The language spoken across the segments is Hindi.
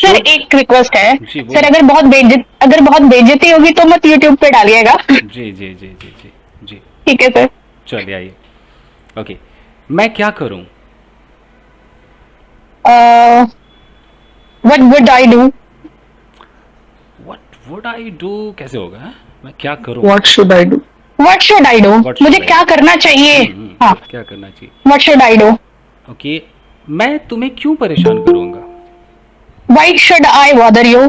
सर तो एक रिक्वेस्ट है। जी सर बोलिए। अगर बहुत बेइज्जती होगी तो मत यूट्यूब पे डालिएगा। जी जी जी जी जी जी। ठीक है सर। चलिए आइए। ओके, मैं क्या करूं? What would I do? What would I do कैसे होगा, हैं? मैं क्या करूं? What should I do? What should I do? What मुझे शुड आई क्या डू? करना चाहिए? हाँ, क्या करना चाहिए? What should I do? Okay, मैं तुम्हें क्यों परेशान करूंगा? Why should I bother you?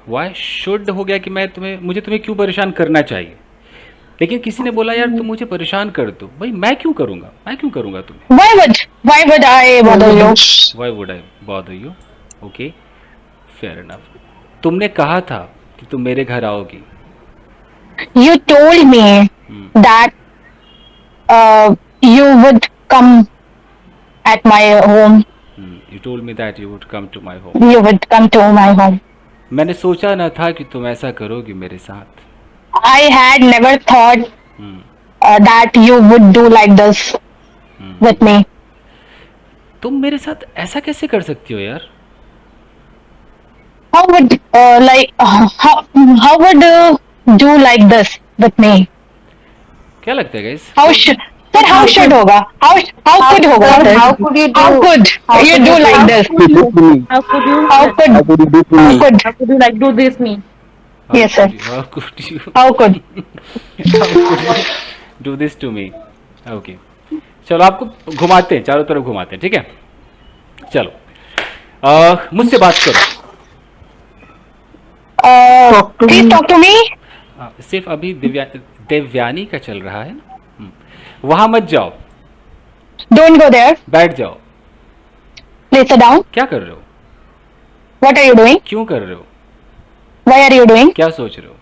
Why should हो गया कि मुझे तुम्हें क्यों परेशान करना चाहिए। लेकिन किसी ने बोला यार तुम मुझे परेशान कर दो, भाई मैं क्यों करूंगा तुम्हें? Why would I bother you? Why would I bother you? Okay, fair enough. तुमने कहा था कि तुम मेरे घर आओगी। You told me that you would come at my home. You told me that you would come to my home. You would come to my home. मैंने सोचा न था कि तुम ऐसा करोगी मेरे साथ। I had never thought that you would do like this with me. तुम मेरे साथ ऐसा कैसे कर सकती हो यार? How would how would do like this with me? क्या लगता है guys? How should sir? How should होगा? How could होगा? Sir, How how could you how do? could you do like this? You do to me. How could you? How could How could you do to how me? could How could you like do this me? Yes, sir. How could you how could how could you do this to me? Okay, चलो आपको घुमाते हैं, चारों तरफ घुमाते हैं, ठीक है? चलो मुझसे बात करो। please talk to me. सिर्फ अभी देवयानी का चल रहा है ना। वहां मत जाओ, Don't go there. बैठ जाओ। Please sit down. क्या कर रहे हो? What are you doing? क्यों कर रहे हो? Why are you doing? क्या सोच रहे हो?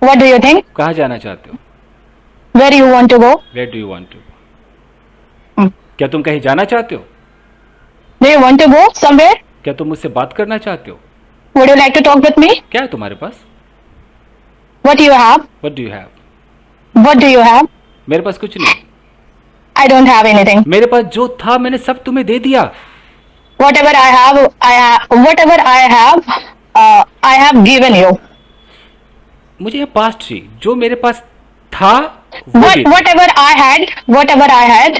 What do you think? कहाँ जाना चाहते हो? Where you want to go? Where do you want to? Hmm. क्या तुम कहीं जाना चाहते हो? Do you want to go somewhere? क्या तुम मुझसे बात करना चाहते हो? Would you like to talk with me? क्या है तुम्हारे पास? What do you have? What do you have? What do you have? मेरे पास कुछ नहीं। I don't have anything. मेरे पास जो था मैंने सब तुम्हें दे दिया। Whatever I have given you. मुझे ये पास्ट चाहिए, जो मेरे पास था वो दे दिया। Whatever I had,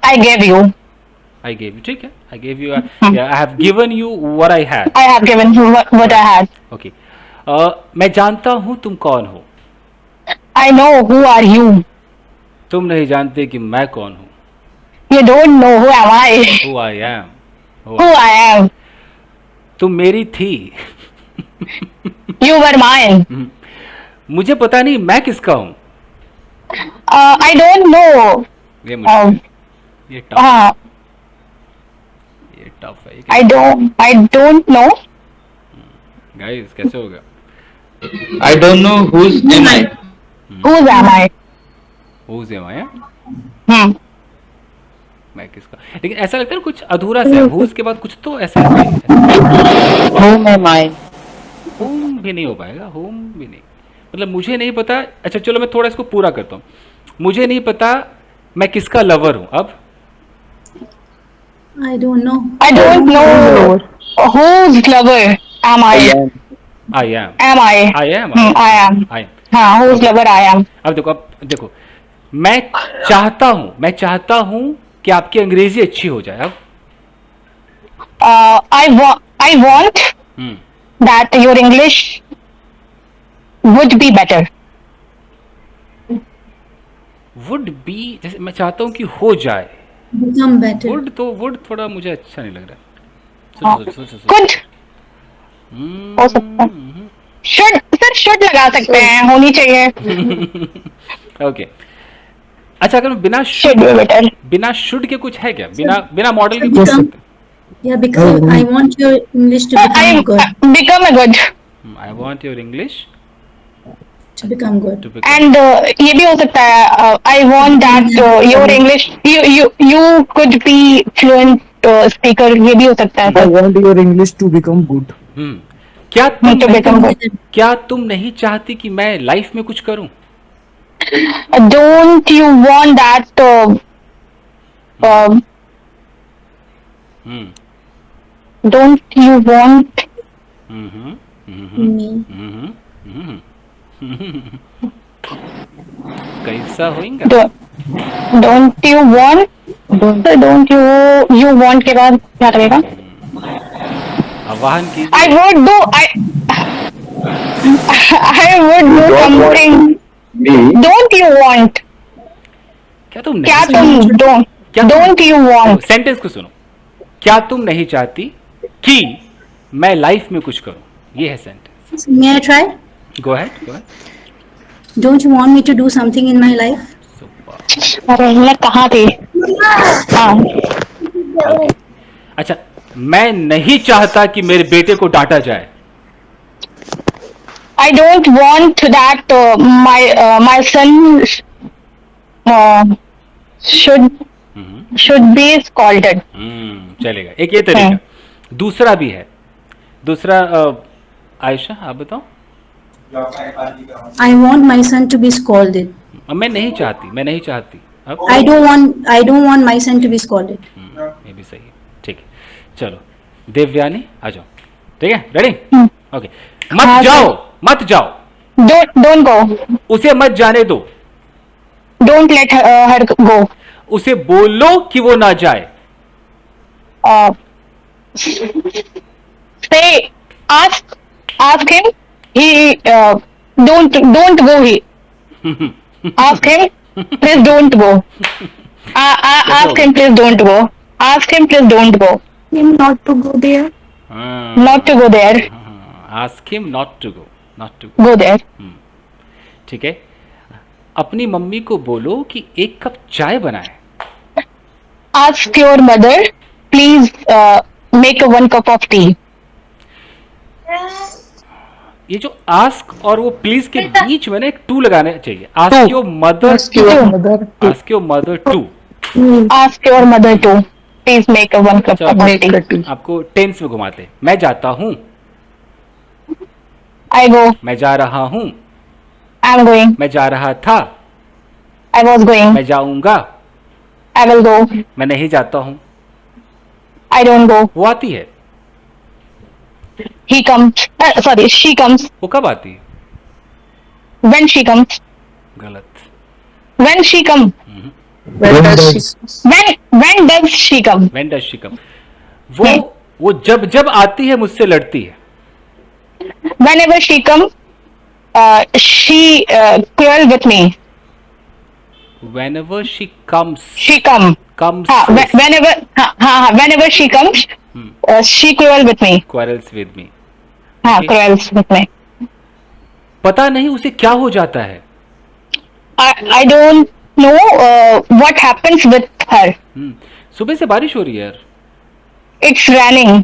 I gave you. I gave you, ठीक है, I gave you, I have given you what I had. I have given you what I had. Okay, मैं जानता हूं तुम कौन हो। I know who are you. तुम नहीं जानते कि मैं कौन हूं। You don't know who am I. Who I am. Who I am. तुम मेरी थी। You were mine. मुझे पता नहीं मैं किसका हूं। I don't know. ये मुश्किल, ये टफ, ये टफ है। I don't know. गाइस कैसे होगा? I don't know whose am I. Who am I? Who's am I? Hmm. मैं किसका? लेकिन ऐसा लगता है ना कुछ अधूरा सा है। Who's के बाद कुछ तो ऐसा है। Whom am I? होम भी नहीं हो पाएगा, होम भी नहीं, मतलब मुझे नहीं पता। अच्छा चलो मैं थोड़ा इसको पूरा करता हूँ। मुझे नहीं पता मैं किसका लवर हूँ। अब I don't know. I don't know whose lover am I. I am, Am I? I am, I am. I am. हाँ, whose lover I am. अब देखो मैं चाहता हूँ कि आपकी अंग्रेजी अच्छी हो जाए। अब I want that your English would be better. Would be, जैसे मैं चाहता हूँ कि हो जाए। Become better. वुड थोड़ा मुझे अच्छा नहीं लग रहा। हाँ, सोचो। could हो सकता है। should लगा सकते हैं, होनी चाहिए। ओके, अच्छा अगर मैं Should be better. बिना शुड के कुछ है क्या? बिना मॉडल के पूछ Become- सकते हैं? Yeah, because I want your English to become good. Become a good. I want your English To become good. To become. And ये भी हो सकता है, I want that your English you could be fluent speaker, ये भी हो सकता है I sir. want your English to become good. To become good. क्या तुम नहीं चाहती कि मैं लाइफ में कुछ करूं? Don't you want that Don't you want? Hmm, Me. कैसा होएगा? Don't you want? Don't you want के बाद क्या लगेगा? आवाहन I कीजिए। would do. I would do something. Me. Don't you want? क्या तुम क्या नहीं तुम don't? क्या तुम- Don't you want? सेंटेंस को सुनो। क्या तुम नहीं चाहती कि मैं लाइफ में कुछ करूं? ये है sentence. May I try? Go ahead, go ahead. Don't you want me to do something in my life? Super. अरे मैं कहाँ थी? हाँ. ओके, अच्छा, मैं नहीं चाहता कि मेरे बेटे को डांटा जाए। I don't want that my son should be scolded. चलेगा, एक ये तरीका। दूसरा भी है, दूसरा आयशा आप बताओ। I want my son to be scolded. मैं नहीं चाहती अब I don't want my son to be scolded. ये भी सही है, ठीक है। चलो देवयानी आ जाओ, ठीक है, रेडी? ओके, हाँ, मत जाओ, Don't go. उसे मत जाने दो, Don't let her go. उसे बोलो कि वो ना जाए। Say ask him. He don't go. He ask him. Please don't go. Ask him. Please don't go. Ask him. Please don't go. Not to go there. Not to go there. Ask him not to go, Go there. ठीक है। अपनी मम्मी को बोलो कि एक कप चाय बनाए। Ask your mother. Please make 1 cup of tea. ये जो आस्क और वो प्लीज के बीच में ना एक टू लगाना चाहिए। Ask your mother, Ask your mother. Ask your mother to. Ask your mother to. Please make 1 cup of tea. आपको टेंस में घुमाते। मैं जाता हूँ, I go. मैं जा रहा हूँ, I'm going. मैं जा रहा था, I was going. मैं जाऊंगा, I will go. मैं नहीं जाता हूँ। I don't go. वो आती है, He comes. Sorry, she comes. वो कब आती है? When she comes. गलत। When she comes. When does she come? When does she come? वो जब आती है मुझसे लड़ती है। Whenever she comes, she quarrel with me. Whenever she comes. She comes. Whenever she comes, she quarrel with me. Quarrels with me. हाँ, Okay. quarrels with me. पता नहीं उसे क्या हो जाता है। I don't know what happens with her. सुबह से बारिश हो रही है यार। It's raining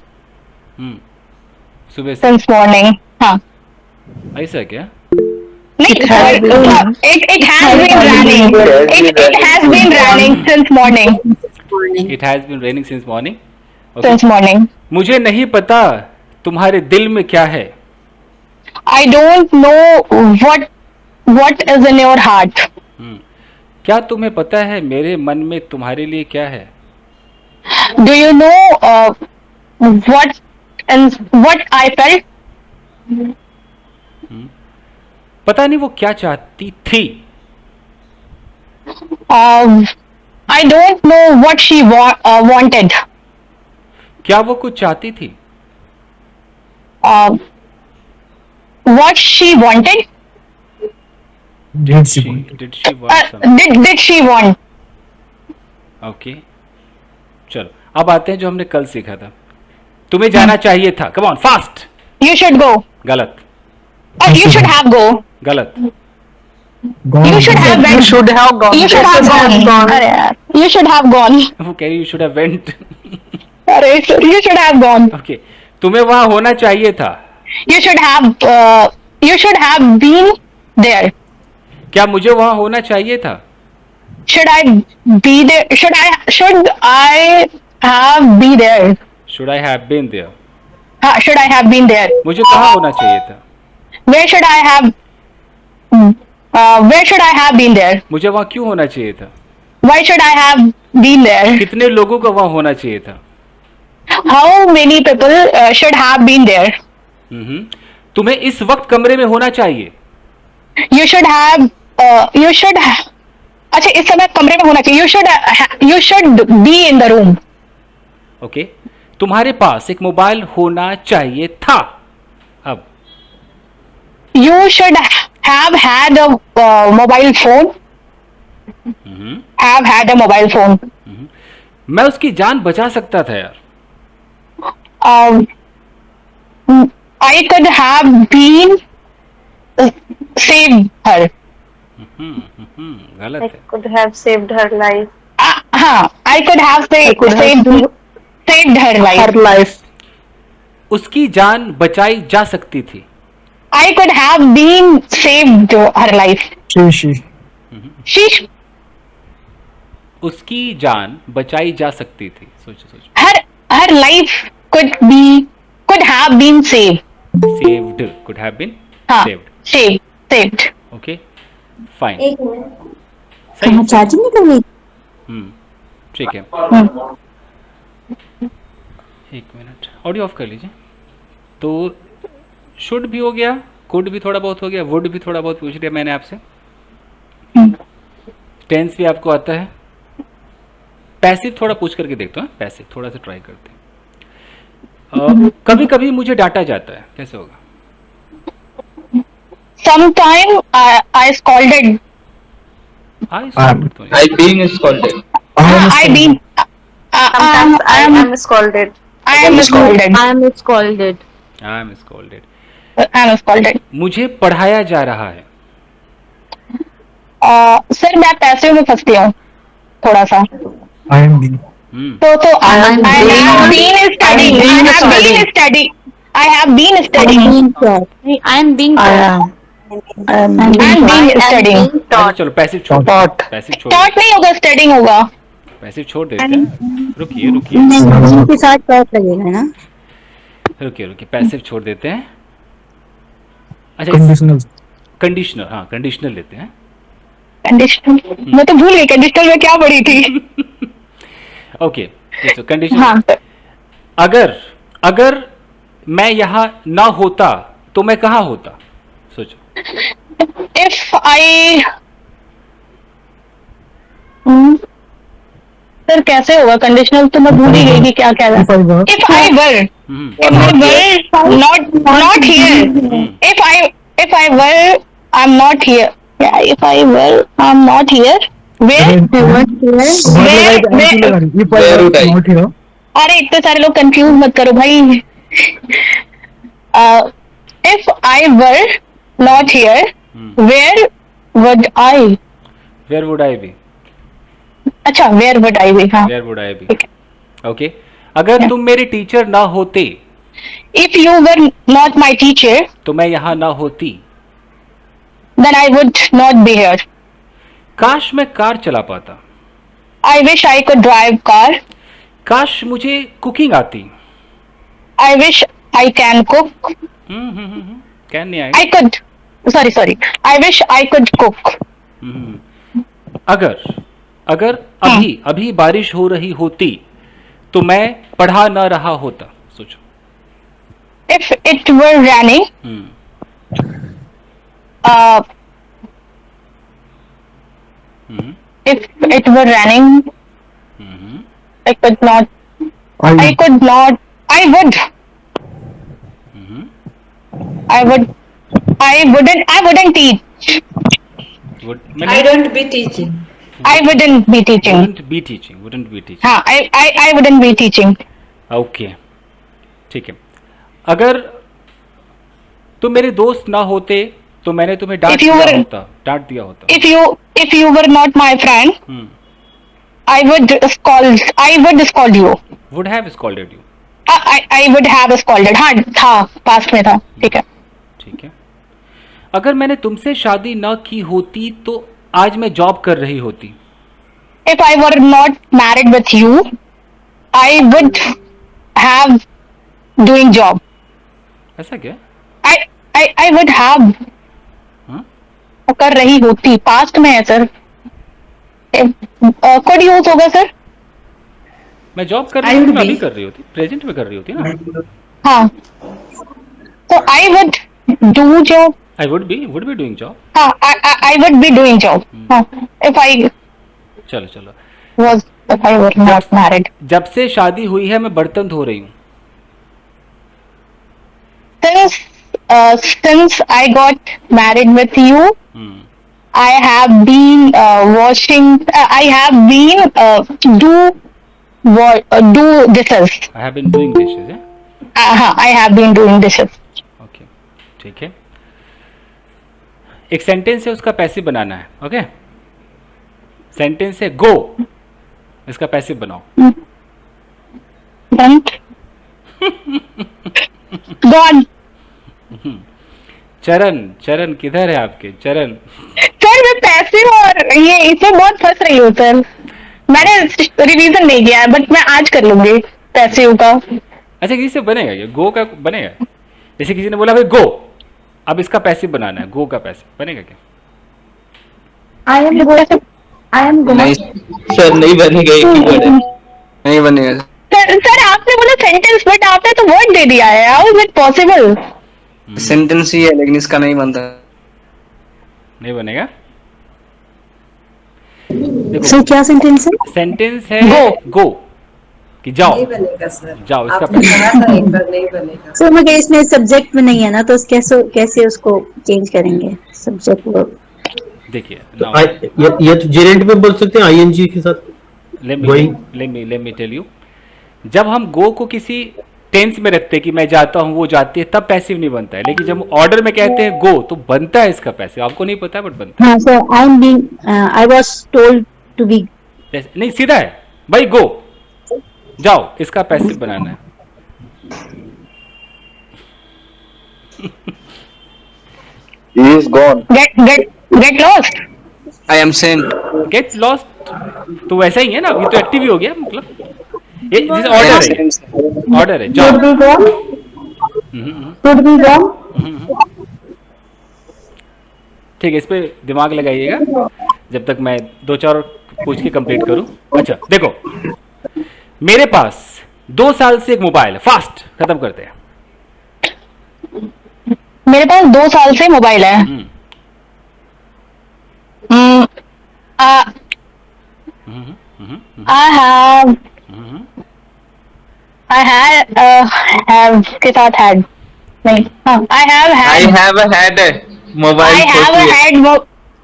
सुबह से। since morning. हाँ. ऐसा क्या? नहीं, it has been raining. It has been raining since morning. It has been raining since morning. Okay. Since morning. मुझे नहीं पता तुम्हारे दिल में क्या है। I don't know what is in your heart. क्या तुम्हें पता है मेरे मन में तुम्हारे लिए क्या है? Do you know what I felt? पता नहीं वो क्या चाहती थी। I don't know what she wanted. क्या वो कुछ चाहती थी? What she wanted? Did she want? Did she want something? Did she want? Okay, चलो अब आते हैं जो हमने कल सीखा था। तुम्हें जाना चाहिए था। Come on fast. You should go. गलत, You should have go. गलत। Gone. You should have went. You should have gone. अरे यार, you should have gone. वो कह रही यू शुड हैव वेंट। अरे you should have gone. Okay, तुम्हें वहां होना चाहिए था। You should have been there. क्या मुझे वहां होना चाहिए था? Should I be there? Should I have be there? Should I have been there. Should I have been there? मुझे कहाँ होना चाहिए था? Where should I have? Where should I have been there? मुझे वहां क्यों होना चाहिए था? Why should I have been there? कितने लोगों का वहां होना चाहिए था? how many people should have been there? तुम्हें इस वक्त कमरे में होना चाहिए. You should have. You should. अच्छा, इस समय कमरे में होना चाहिए. You should be in the room. Okay. तुम्हारे पास एक मोबाइल होना चाहिए था. अब You should have had a mobile phone. Have had a mobile phone. मैं उसकी जान बचा सकता था यार. I could have been saved her. गलत I है. could have saved her life. हाँ, I could have saved her life. Her life. उसकी जान बचाई जा सकती थी. I could have been saved her life. She उसकी जान बचाई जा सकती थी. सोचो सोचो. her life could have been saved. Saved could have been हाँ, saved. saved. Okay fine. एक मिनट, सही. कहाँ चार्जिंग निकल गई? ठीक है. एक मिनट ऑडियो ऑफ कर लीजिए. तो शुड भी हो गया, कुड भी थोड़ा बहुत हो गया, वुड भी थोड़ा बहुत पूछ लिया मैंने आपसे. टेंस भी आपको आता है. पैसिव थोड़ा पूछ करके देखते हैं. पैसिव थोड़ा सा ट्राई करते हैं. कभी कभी मुझे डांटा जाता है. कैसे होगा? Sometime I scolded. I being scolded. I been. Sometimes I am scolded. I am scolded. I am scolded. I am scolded. I am scolded. मुझे पढ़ाया जा रहा है. सर मैं पैसे में फंसती हूँ थोड़ा सा. I am being. तो I have been studying. I have been studying. I am being taught. I am being studying. अच्छा, चलो पैसिव छोड़. पैसिव छोड़. Taught नहीं होगा, studying होगा. पैसिव छोड़ देते हैं. रुकिए नहीं, के साथ टॉट लगेगा ना. रुकिए पैसिव छोड़ देते हैं. अच्छा Conditional. कंडीशनल. हाँ कंडीशनल लेते हैं. कंडीशनल मैं तो भूल गई कंडीशनल में क्या पढ़ी थी. Okay conditional. हाँ. अगर मैं यहाँ ना होता तो मैं कहाँ होता? सोचो. If I सर कैसे होगा कंडीशनल, तो मैं भूल ही गई कि क्या क्या था. If I were not here. If I were I'm not here. Yeah, if I were I'm not here. Where If I was not here. अरे इतने सारे लोग कंफ्यूज मत करो भाई. If I were not here, where would I? Where would I be? अच्छा, where would I be? हाँ. Where would I be? Okay. अगर तुम मेरे टीचर ना होते. If you were not my teacher, तो मैं यहाँ ना होती. then I would not be here. काश मैं कार चला पाता. I wish I could drive car. काश मुझे कुकिंग आती. I wish I can cook. Can नहीं आएगा. I could. Sorry. I wish I could cook. अगर अभी बारिश हो रही होती तो मैं पढ़ा ना रहा होता. सोचो. If it were raining, if it were raining, I could not. I could not. I would. I wouldn't teach. I don't be teaching. I wouldn't be teaching. wouldn't be teaching. हाँ, I wouldn't be teaching. Okay ठीक है. अगर तुम मेरे दोस्त ना होते तो मैंने तुम्हें डांट दिया होता. If you were not my friend, I would scold you. Would have scolded you. I would have scolded. हाँ था, पास्ट में था. ठीक है. अगर मैंने तुमसे शादी ना की होती तो आज मैं जॉब कर रही होती. If I were not married with you, I would have doing job. ऐसा क्या? I would have. कर रही होती पास्ट में है सर. could यूज होगा सर. मैं जॉब कर रही हूँ, अभी कर रही होती, प्रेजेंट में कर रही होती ना। हाँ, तो I would do job. I would be doing job. हाँ, I would be doing job. हाँ, if I चलो चलो। was if I were not married. जब से शादी हुई है मैं बर्तन धो रही हूँ। Since I got married with you, hmm, I have been washing. I have been do dishes. I have been doing dishes है। I have been doing dishes. Okay, ठीक है। एक सेंटेंस है, उसका पैसिव बनाना है। ओके, सेंटेंस है गो, इसका पैसिव बनाओ। Don't. Gone. चरण, चरण किधर है आपके चरण? सर मैं पैसिव और ये इसमें बहुत फंस रही हूँ सर. मैंने रिवीजन नहीं किया है, बट मैं आज कर लूंगी पैसिव का. अच्छा, किसी से बनेगा ये गो का बनेगा? जैसे किसी ने बोला भाई गो, अब इसका पैसिव बनाना है, गो का पैसिव बनेगा क्या? I am going. नहीं सर, नहीं बनेगा, एक ही वर्ड है, नहीं बनेगा। सर आपने बोला सेंटेंस, बट आपने तो वर्ड दे दिया है. How is it possible? Sentence ही है लेकिन इसका नहीं बनता। नहीं बनेगा। सर क्या सेंटेंस है? सेंटेंस है Go. गो, कि जाओ, नहीं बनेगा सर, जाओ, इसका आपने कहा था एक बार, नहीं बनेगा। सर मगर इसमें सब्जेक्ट में नहीं है ना, तो कैसे उसको चेंज करेंगे सब्जेक्ट वर्ब? देखिए ये तो जेरेंट में बोल सकते हैं आईएनजी के साथ। लेट मी टेल यू, जब हम गो को किसी टेंस में रखते हैं कि मैं जाता हूँ, वो जाती है, तब पैसिव नहीं बनता है। लेकिन जब ऑर्डर में कहते हैं गो, तो बनता है इसका पैसिव। आपको नहीं पता है बट बनता हाँ sir, I was told to be. है। नहीं, सीधा है भाई, गो जाओ, इसका पैसिव बनाना है। He is gone. Get lost. I am sent. Get lost तो वैसा ही है ना, ये तो एक्टिव ही हो गया। मतलब ये जैसे ऑर्डर है, ऑर्डर है, जाओ। ठीक है, इस पे दिमाग लगाइएगा जब तक मैं 2-4 और पूछ के कंप्लीट करूं। अच्छा देखो, मेरे पास 2 साल से एक मोबाइल है, फास्ट खत्म करते हैं। मेरे पास 2 साल से मोबाइल है. I have के साथ had नहीं. हाँ, I have had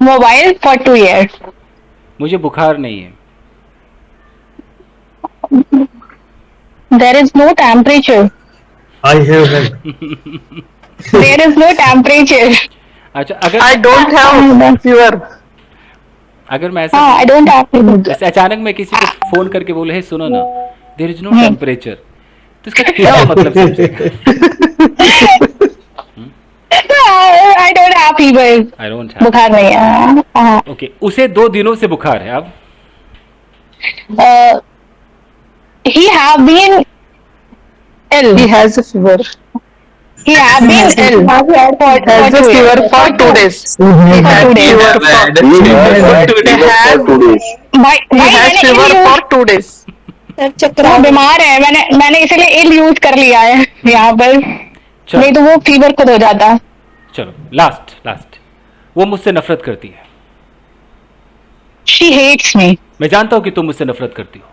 mobile for 2 years. मुझे बुखार नहीं है। There is no temperature. I have had. There is no temperature. अच्छा, अगर I don't have fever. अगर मैं हाँ, I don't have fever. ऐसे अचानक मैं किसी को फोन करके बोले, हे सुनो ना, देयर इज नो टेम्परेचर, तो इसका क्या मतलब समझेगा? I don't have fever. I don't have. बुखार नहीं है. हाँ. ओके, उसे 2 दिनों से बुखार है। अब He have been ill. He has a fever. He have been ill for 2 days. He has fever for 2 days. वो बीमार है, मैंने इसलिए इल यूज कर लिया है यहाँ पर, नहीं तो वो फीवर खुद हो जाता. चलो लास्ट, वो मुझसे नफरत करती है। She hates me. मैं जानता हूँ कि तुम मुझसे नफरत करती हो।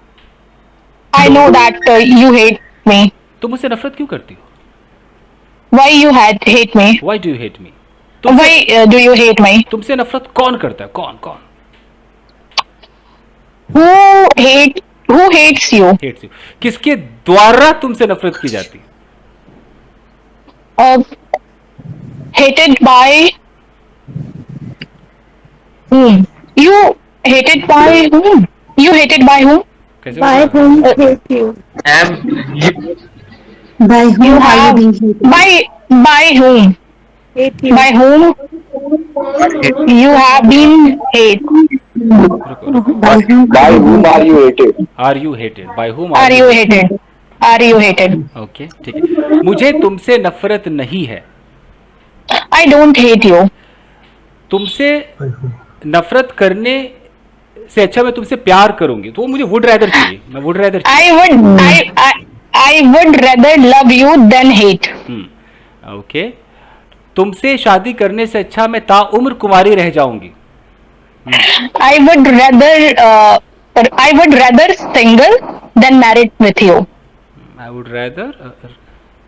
I know that you hate me. तुम मुझसे नफरत क्यों करती हो? Why you hate me? Why do you hate me? Why do you hate me? तुमसे नफरत कौन करता है? कौन Who hates you? hates you? किसके द्वारा तुमसे नफरत की जाती है? Hated by whom? You hated by whom? You hated by whom? कैसे By होगा? whom hate you? By whom You are you have being hated? by whom? Hate you. By whom you have been hated? By whom are you hated? Are you hated? By whom Are you hated? Are you hated? Okay, ठीक है। मुझे तुमसे नफरत नहीं है। I don't hate you. तुमसे नफरत करने से अच्छा मैं तुमसे प्यार करूंगी, तो वो मुझे वुड रैदर चाहिए, मैं would rather I would rather love you than hate. Okay, तुमसे शादी करने से अच्छा मैं ताउम्र कुंवारी रह जाऊंगी। I would rather single than married with you. I would rather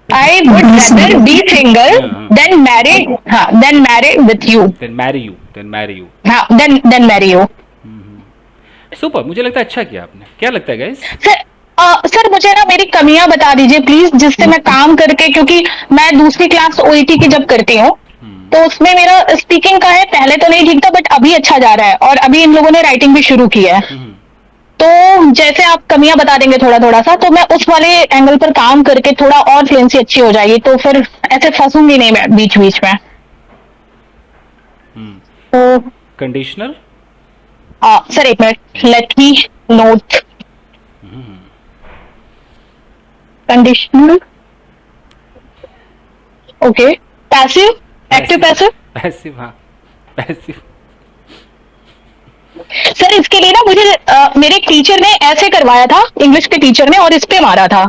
I would rather be single than married with you. Then marry you, then marry you. हाँ, then marry you. सुपर, मुझे लगता है अच्छा किया आपने। क्या लगता है गाइस? सर मुझे ना मेरी कमियां बता दीजिए प्लीज, जिससे मैं काम करके, क्योंकि मैं दूसरी क्लास ओईटी की जब करती हूँ तो उसमें मेरा स्पीकिंग का है, पहले तो नहीं ठीक था बट अभी अच्छा जा रहा है, और अभी इन लोगों ने राइटिंग भी शुरू की है। तो जैसे आप कमियां बता देंगे थोड़ा थोड़ा सा, तो मैं उस वाले एंगल पर काम करके थोड़ा और फ्लुएंसी अच्छी हो जाएगी, तो फिर ऐसे फंसूंगी नहीं मैं बीच बीच में। तो कंडीशनल? सर एक minute, let me note. Conditional, okay. Passive, active passive. Passive, हाँ पैसिव। सर इसके लिए ना मुझे मेरे टीचर ने ऐसे करवाया था, इंग्लिश के टीचर ने, और इस पे मारा था,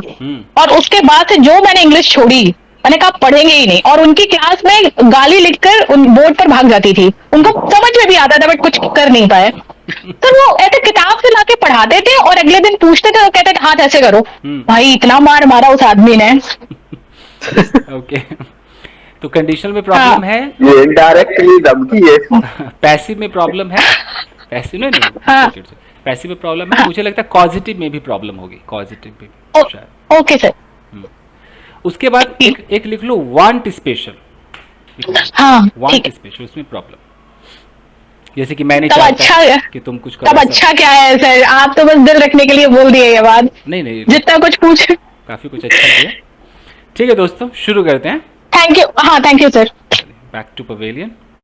और उसके बाद से जो मैंने इंग्लिश छोड़ी, मैंने कहा पढ़ेंगे ही नहीं, और उनकी क्लास में गाली लिखकर उन बोर्ड पर भाग जाती थी। उनको समझ में भी आता था बट कुछ कर नहीं पाए। तो वो ऐसे किताब से लाके पढ़ाते थे और अगले दिन पूछते थे तो कहते थे हाथ ऐसे करो। भाई इतना मार मारा उस आदमी ने। ओके, तो कंडीशनल में प्रॉब्लम है, ये इनडायरेक्टली धमकी है। पैसिव में प्रॉब्लम है, पैसिव नहीं, हाँ। पैसिव में प्रॉब्लम है। मुझे लगता है पॉजिटिव में भी प्रॉब्लम होगी, पॉजिटिव में भी शायद। Okay sir. उसके बाद एक लिख लो वांट स्पेशल। हाँ ठीक वांट है। स्पेशल, उसमें प्रॉब्लम, जैसे कि मैंने तब चाहता अच्छा, कि तुम कुछ करो तब ऐसा। अच्छा क्या है सर, आप तो बस दिल रखने के लिए बोल दिए ये बात, नहीं नहीं, जितना कुछ पूछ। काफी कुछ अच्छा किया। ठीक है दोस्तों, शुरू करते हैं। Thank you. हाँ thank you sir. Back to pavilion.